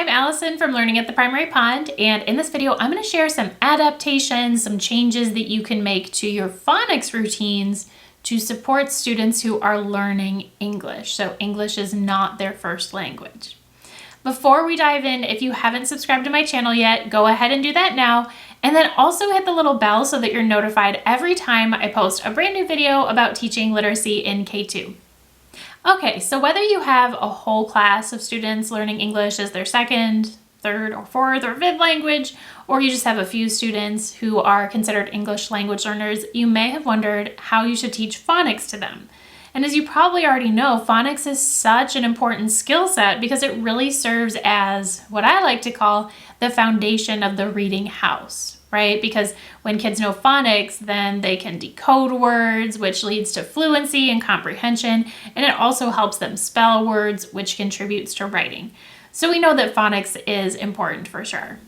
I'm Allison from Learning at the Primary Pond, and in this video I'm going to share some adaptations, some changes that you can make to your phonics routines to support students who are learning English. So English is not their first language. Before we dive in, if you haven't subscribed to my channel yet, go ahead and do that now, and then also hit the little bell so that you're notified every time I post a brand new video about teaching literacy in K2. Okay, so whether you have a whole class of students learning English as their second, third, or fourth, or fifth language, or you just have a few students who are considered English language learners, you may have wondered how you should teach phonics to them. And as you probably already know, phonics is such an important skill set because it really serves as what I like to call the foundation of the reading house. Right? Because when kids know phonics, then they can decode words, which leads to fluency and comprehension, and it also helps them spell words, which contributes to writing. So we know that phonics is important for sure.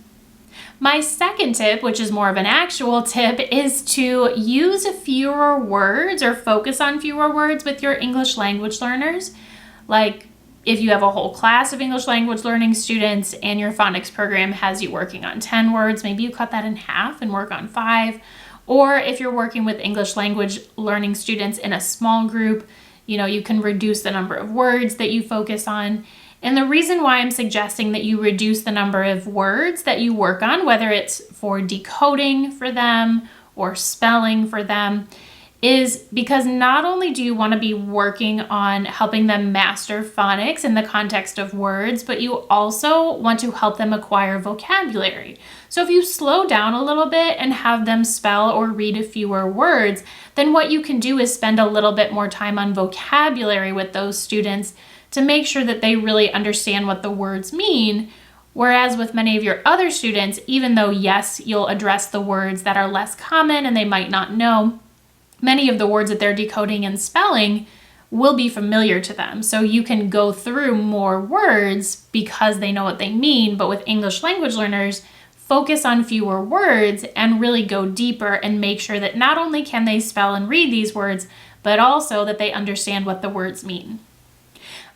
My second tip, which is more of an actual tip, is to use fewer words or focus on fewer words with your English language learners. Like, if you have a whole class of English language learning students and your phonics program has you working on 10 words, maybe you cut that in half and work on 5. Or if you're working with English language learning students in a small group, you can reduce the number of words that you focus on. And the reason why I'm suggesting that you reduce the number of words that you work on, whether it's for decoding for them or spelling for them, is because not only do you want to be working on helping them master phonics in the context of words, but you also want to help them acquire vocabulary. So if you slow down a little bit and have them spell or read fewer words, then what you can do is spend a little bit more time on vocabulary with those students to make sure that they really understand what the words mean. Whereas with many of your other students, even though yes, you'll address the words that are less common and they might not know, many of the words that they're decoding and spelling will be familiar to them. So you can go through more words because they know what they mean, but with English language learners, focus on fewer words and really go deeper and make sure that not only can they spell and read these words, but also that they understand what the words mean.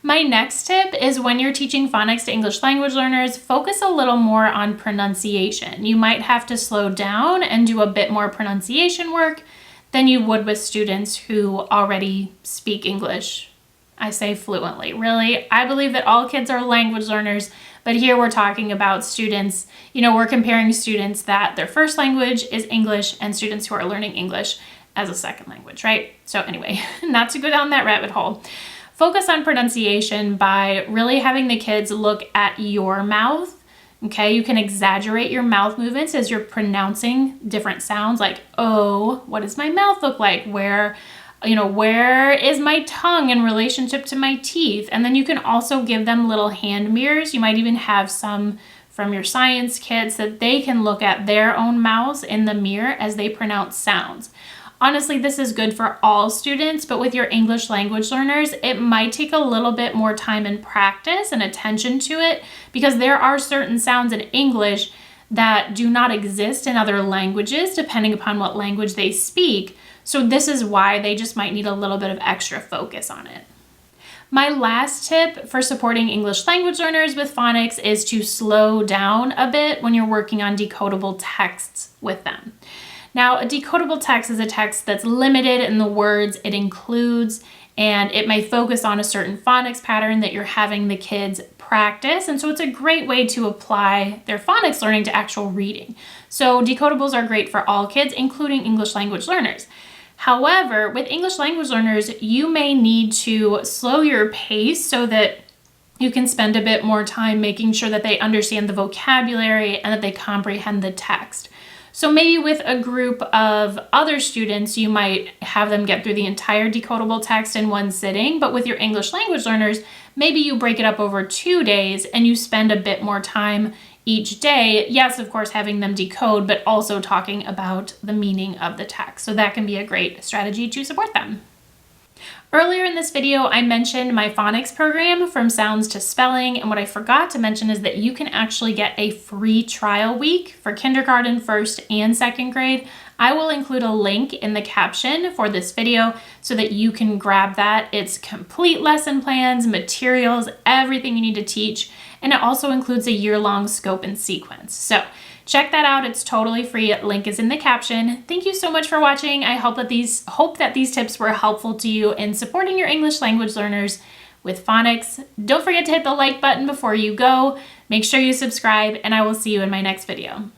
My next tip is when you're teaching phonics to English language learners, focus a little more on pronunciation. You might have to slow down and do a bit more pronunciation work than you would with students who already speak English. I say fluently. Really, I believe that all kids are language learners, but here we're talking about students, we're comparing students that their first language is English and students who are learning English as a second language, right? So anyway, not to go down that rabbit hole. Focus on pronunciation by really having the kids look at your mouth. Okay, you can exaggerate your mouth movements as you're pronouncing different sounds like, oh, what does my mouth look like? Where is my tongue in relationship to my teeth? And then you can also give them little hand mirrors. You might even have some from your science kits that they can look at their own mouths in the mirror as they pronounce sounds. Honestly, this is good for all students, but with your English language learners, it might take a little bit more time and practice and attention to it because there are certain sounds in English that do not exist in other languages depending upon what language they speak. So this is why they just might need a little bit of extra focus on it. My last tip for supporting English language learners with phonics is to slow down a bit when you're working on decodable texts with them. Now, a decodable text is a text that's limited in the words it includes, and it may focus on a certain phonics pattern that you're having the kids practice. And so it's a great way to apply their phonics learning to actual reading. So decodables are great for all kids, including English language learners. However, with English language learners, you may need to slow your pace so that you can spend a bit more time making sure that they understand the vocabulary and that they comprehend the text. So maybe with a group of other students, you might have them get through the entire decodable text in one sitting, but with your English language learners, maybe you break it up over 2 days and you spend a bit more time each day. Yes, of course, having them decode, but also talking about the meaning of the text. So that can be a great strategy to support them. Earlier in this video, I mentioned my phonics program from sounds to spelling, and what I forgot to mention is that you can actually get a free trial week for kindergarten, first, and second grade. I will include a link in the caption for this video so that you can grab that. It's complete lesson plans, materials, everything you need to teach, and it also includes a year-long scope and sequence. So check that out. It's totally free. Link is in the caption. Thank you so much for watching. I hope that these tips were helpful to you in supporting your English language learners with phonics. Don't forget to hit the like button before you go. Make sure you subscribe, and I will see you in my next video.